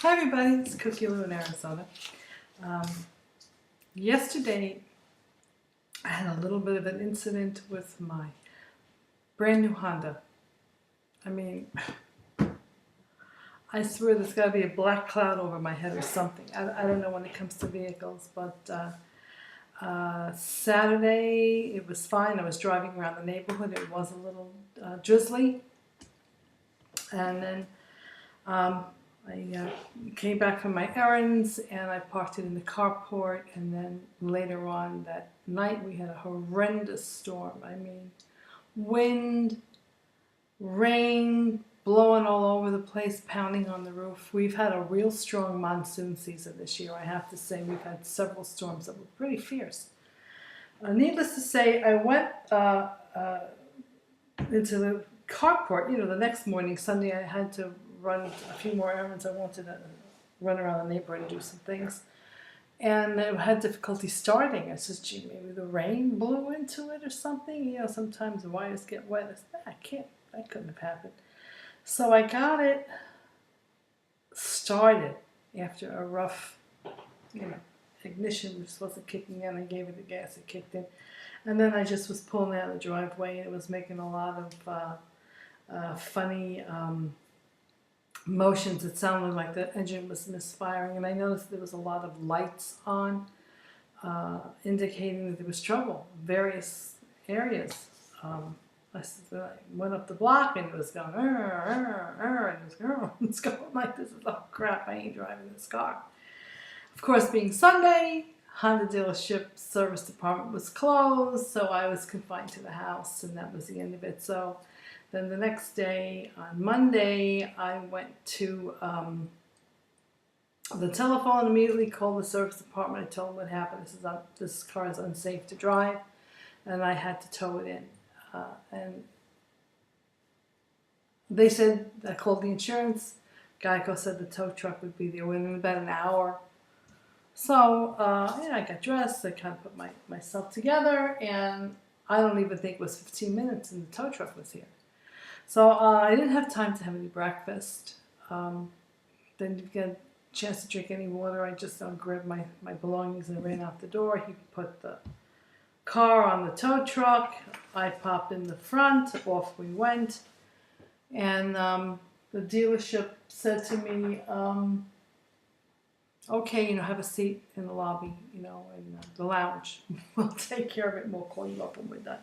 Hi everybody, it's Cookie Lou in Arizona. Yesterday I had a little bit of an incident with my brand new Honda. I mean, I swear there's got to be a black cloud over my head or something. I don't know when it comes to vehicles, but Saturday it was fine. I was driving around the neighborhood. It was a little drizzly. And then I came back from my errands and I parked it in the carport, and then later on that night we had a horrendous storm. I mean, wind, rain, blowing all over the place, pounding on the roof. We've had a real strong monsoon season this year. I have to say we've had several storms that were pretty fierce. Needless to say, I went into the carport. You know, the next morning, Sunday, I had to run a few more errands. I wanted to run around the neighborhood and do some things. And I had difficulty starting. I said, gee, maybe the rain blew into it or something. You know, sometimes the wires get wet. I said, that couldn't have happened. So I got it started after a rough, ignition just wasn't kicking in. I gave it the gas, it kicked in. And then I just was pulling out of the driveway, and it was making a lot of funny motions. It sounded like the engine was misfiring, and I noticed there was a lot of lights on, indicating that there was trouble in various areas. I went up the block and it was going, and it was going like this. Oh crap, I ain't driving this car. Of course, being Sunday, Honda dealership service department was closed, so I was confined to the house, and that was the end of it. So then the next day, on Monday, I went to the telephone and immediately called the service department. I told them what happened. This car is unsafe to drive, and I had to tow it in. And they said, I called the insurance. Geico said the tow truck would be there within about an hour. So I got dressed. I kind of put myself together, and I don't even think it was 15 minutes, and the tow truck was here. So I didn't have time to have any breakfast. Didn't get a chance to drink any water. I just grabbed my belongings and ran out the door. He put the car on the tow truck. I popped in the front. Off we went. And the dealership said to me, okay, have a seat in the lobby, in the lounge. We'll take care of it, and we'll call you up when we're done.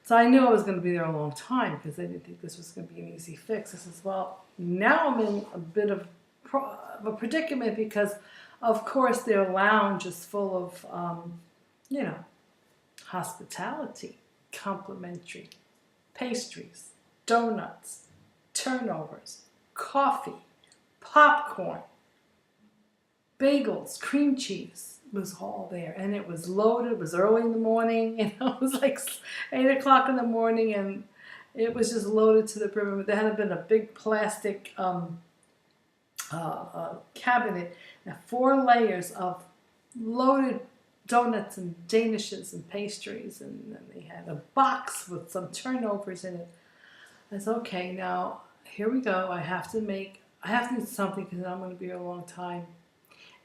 So I knew I was going to be there a long time because I didn't think this was going to be an easy fix. I says, well, now I'm in a bit of a predicament because, of course, their lounge is full of, hospitality, complimentary, pastries, donuts, turnovers, coffee, popcorn, bagels, cream cheese. Was all there, and it was loaded. It was early in the morning, it was like 8 o'clock in the morning, and it was just loaded to the brim. There had been a big plastic cabinet and 4 layers of loaded donuts and danishes and pastries, and then they had a box with some turnovers in it. I said, okay, now here we go. I have to eat something because I'm going to be here a long time.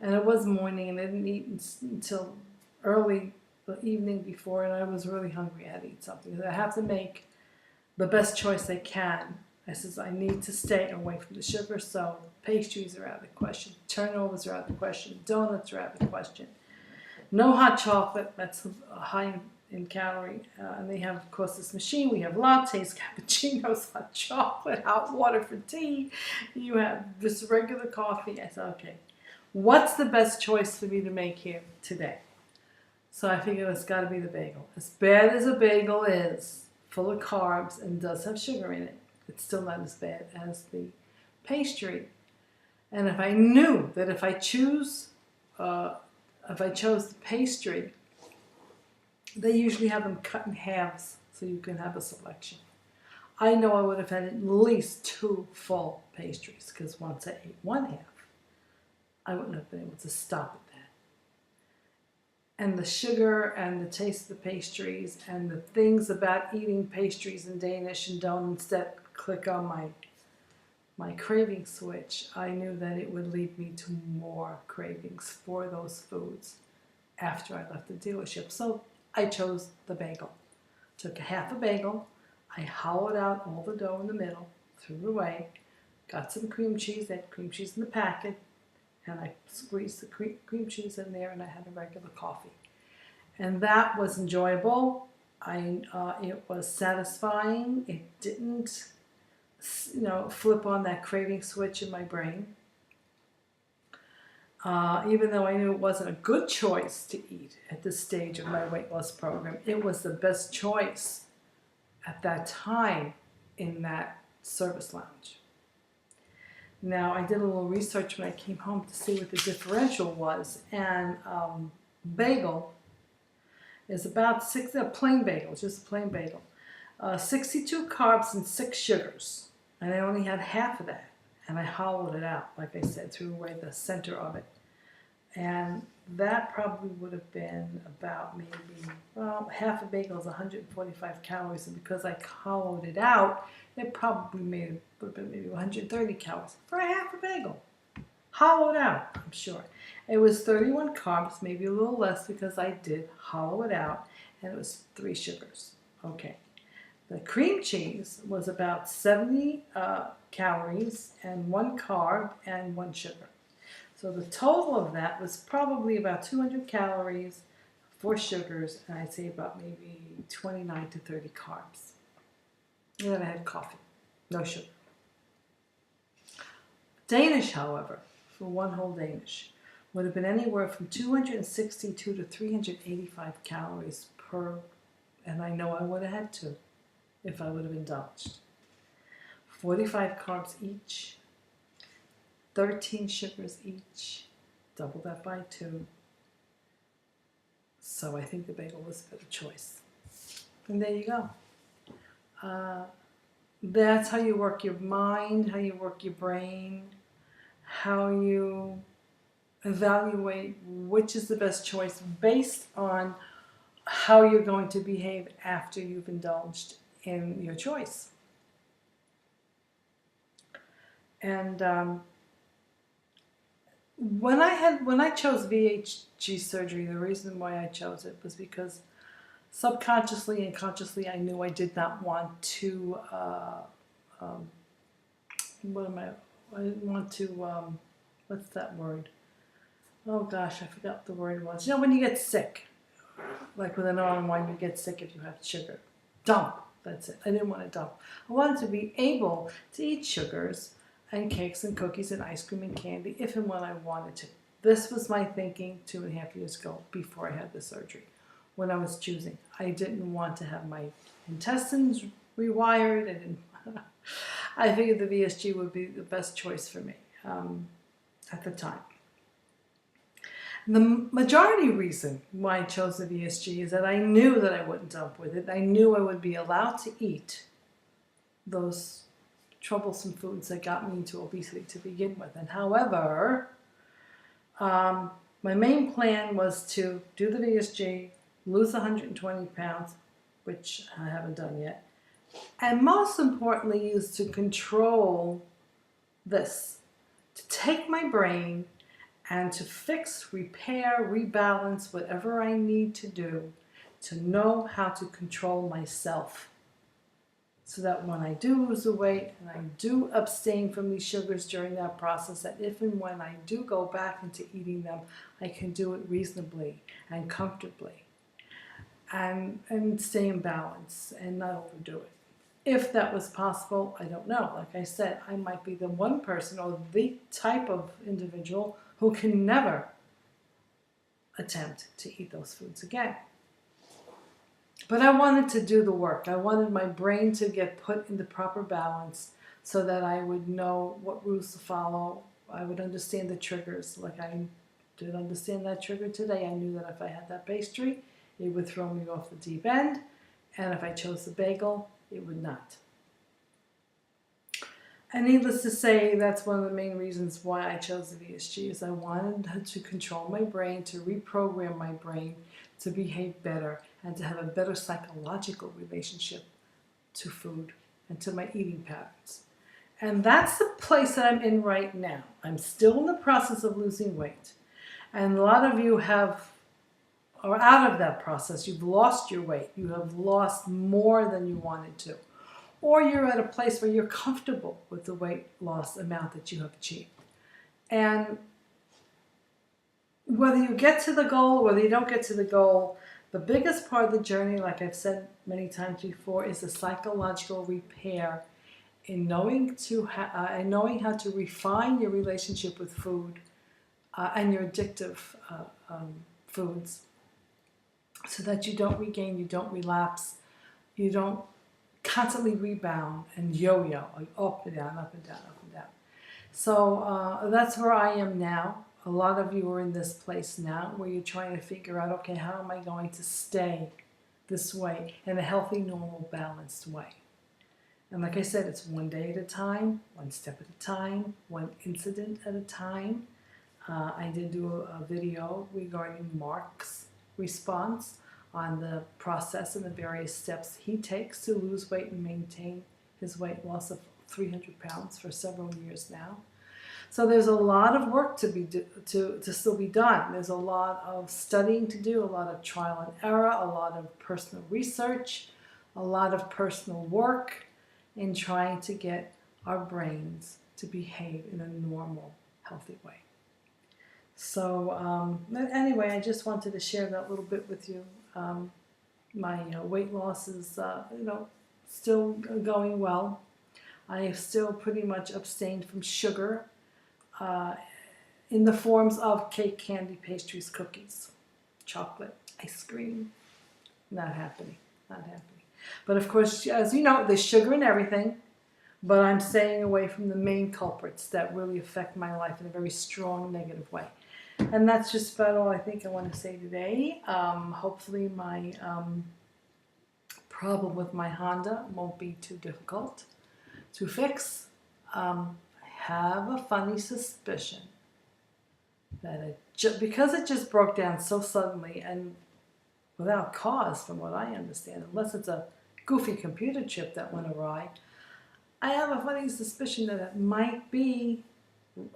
And it was morning, and I didn't eat until early the evening before, and I was really hungry. I had to eat something. I have to make the best choice I can. I says, I need to stay away from the sugar, so pastries are out of the question. Turnovers are out of the question. Donuts are out of the question. No hot chocolate. That's high in calorie. And they have, of course, this machine. We have lattes, cappuccinos, hot chocolate, hot water for tea. You have just regular coffee. I said, okay. What's the best choice for me to make here today? So I figured it's got to be the bagel. As bad as a bagel is, full of carbs and does have sugar in it, it's still not as bad as the pastry. And if I knew that if I chose the pastry, they usually have them cut in halves so you can have a selection. I know I would have had at least 2 full pastries, because once I ate 1/2, I wouldn't have been able to stop at that. And the sugar and the taste of the pastries and the things about eating pastries and Danish and donuts that click on my my craving switch, I knew that it would lead me to more cravings for those foods after I left the dealership. So I chose the bagel. Took a half a bagel, I hollowed out all the dough in the middle, threw it away, got some cream cheese, they had cream cheese in the packet, and I squeezed the cream cheese in there, and I had a regular coffee. And that was enjoyable. It was satisfying. It didn't, flip on that craving switch in my brain. Even though I knew it wasn't a good choice to eat at this stage of my weight loss program, it was the best choice at that time in that service lounge. Now, I did a little research when I came home to see what the differential was, and bagel is about a plain bagel, just a plain bagel, 62 carbs and 6 sugars, and I only had half of that, and I hollowed it out, like I said, threw away the center of it, and that probably would have been about half a bagel is 145 calories, and because I hollowed it out, it probably would have been maybe 130 calories for a half a bagel. Hollowed out, I'm sure. It was 31 carbs, maybe a little less because I did hollow it out, and it was 3 sugars. Okay. The cream cheese was about 70 calories and 1 carb and 1 sugar. So the total of that was probably about 200 calories, 4 sugars, and I'd say about maybe 29 to 30 carbs. And then I had coffee, no sugar. Danish, however, for one whole Danish, would have been anywhere from 262 to 385 calories per, and I know I would have had to if I would have indulged. 45 carbs each, 13 sugars each, double that by 2. So I think the bagel was a better choice. And there you go. That's how you work your mind, how you work your brain, how you evaluate which is the best choice based on how you're going to behave after you've indulged in your choice. And when I chose VHG surgery, the reason why I chose it was because subconsciously and consciously I knew I did not want to I didn't want to what's that word? Oh gosh, I forgot what the word was. When you get sick, like with an oil wine, you get sick if you have sugar. Dump. That's it. I didn't want to dump. I wanted to be able to eat sugars and cakes and cookies and ice cream and candy if and when I wanted to. This was my thinking 2.5 years ago before I had the surgery. When I was choosing, I didn't want to have my intestines rewired. I figured the VSG would be the best choice for me at the time. The majority reason why I chose the VSG is that I knew that I wouldn't dump with it. I knew I would be allowed to eat those troublesome foods that got me into obesity to begin with. And however, my main plan was to do the VSG, lose 120 pounds, which I haven't done yet, and most importantly is to control this, to take my brain and to fix, repair, rebalance whatever I need to do to know how to control myself. So that when I do lose the weight and I do abstain from these sugars during that process, that if and when I do go back into eating them, I can do it reasonably and comfortably and stay in balance and not overdo it. If that was possible, I don't know. Like I said, I might be the one person or the type of individual who can never attempt to eat those foods again. But I wanted to do the work. I wanted my brain to get put in the proper balance so that I would know what rules to follow. I would understand the triggers. Like I did understand that trigger today. I knew that if I had that pastry, it would throw me off the deep end. And if I chose the bagel, it would not. And needless to say, that's one of the main reasons why I chose the VSG, is I wanted to control my brain, to reprogram my brain to behave better and to have a better psychological relationship to food and to my eating patterns. And that's the place that I'm in right now. I'm still in the process of losing weight. And a lot of you are out of that process. You've lost your weight. You have lost more than you wanted to. Or you're at a place where you're comfortable with the weight loss amount that you have achieved. And whether you get to the goal or whether you don't get to the goal, the biggest part of the journey, like I've said many times before, is the psychological repair in knowing how to refine your relationship with food and your addictive foods, so that you don't regain, you don't relapse, you don't constantly rebound and yo-yo, like up and down, up and down, up and down. So that's where I am now. A lot of you are in this place now where you're trying to figure out, okay, how am I going to stay this way in a healthy, normal, balanced way? And like I said, it's one day at a time, one step at a time, one incident at a time. I did do a video regarding Mark's response on the process and the various steps he takes to lose weight and maintain his weight loss of 300 pounds for several years now. So there's a lot of work to still be done. There's a lot of studying to do, a lot of trial and error, a lot of personal research, a lot of personal work in trying to get our brains to behave in a normal, healthy way. So anyway, I just wanted to share that little bit with you. My weight loss is, still going well. I have still pretty much abstained from sugar in the forms of cake, candy, pastries, cookies, chocolate, ice cream. Not happening, not happening. But of course, as you know, there's sugar in everything, but I'm staying away from the main culprits that really affect my life in a very strong negative way. And that's just about all I think I want to say today. Hopefully my problem with my Honda won't be too difficult to fix. I have a funny suspicion that because it just broke down so suddenly and without cause, from what I understand, unless it's a goofy computer chip that went awry, I have a funny suspicion that it might be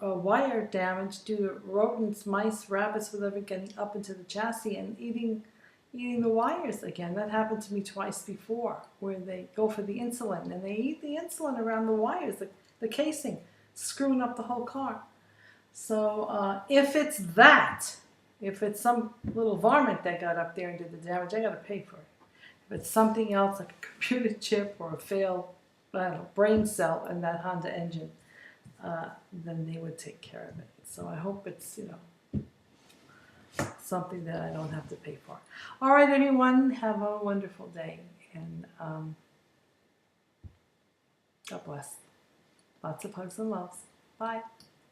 a wire damage due to rodents, mice, rabbits, whatever, getting up into the chassis and eating the wires again. That happened to me twice before, where they go for the insulin and they eat the insulin around the wires, the casing, screwing up the whole car. So if it's that, if it's some little varmint that got up there and did the damage, I got to pay for it. If it's something else, like a computer chip or a failed, brain cell in that Honda engine, then they would take care of it. So I hope it's, something that I don't have to pay for. All right, everyone, have a wonderful day, and God bless. Lots of hugs and loves. Bye.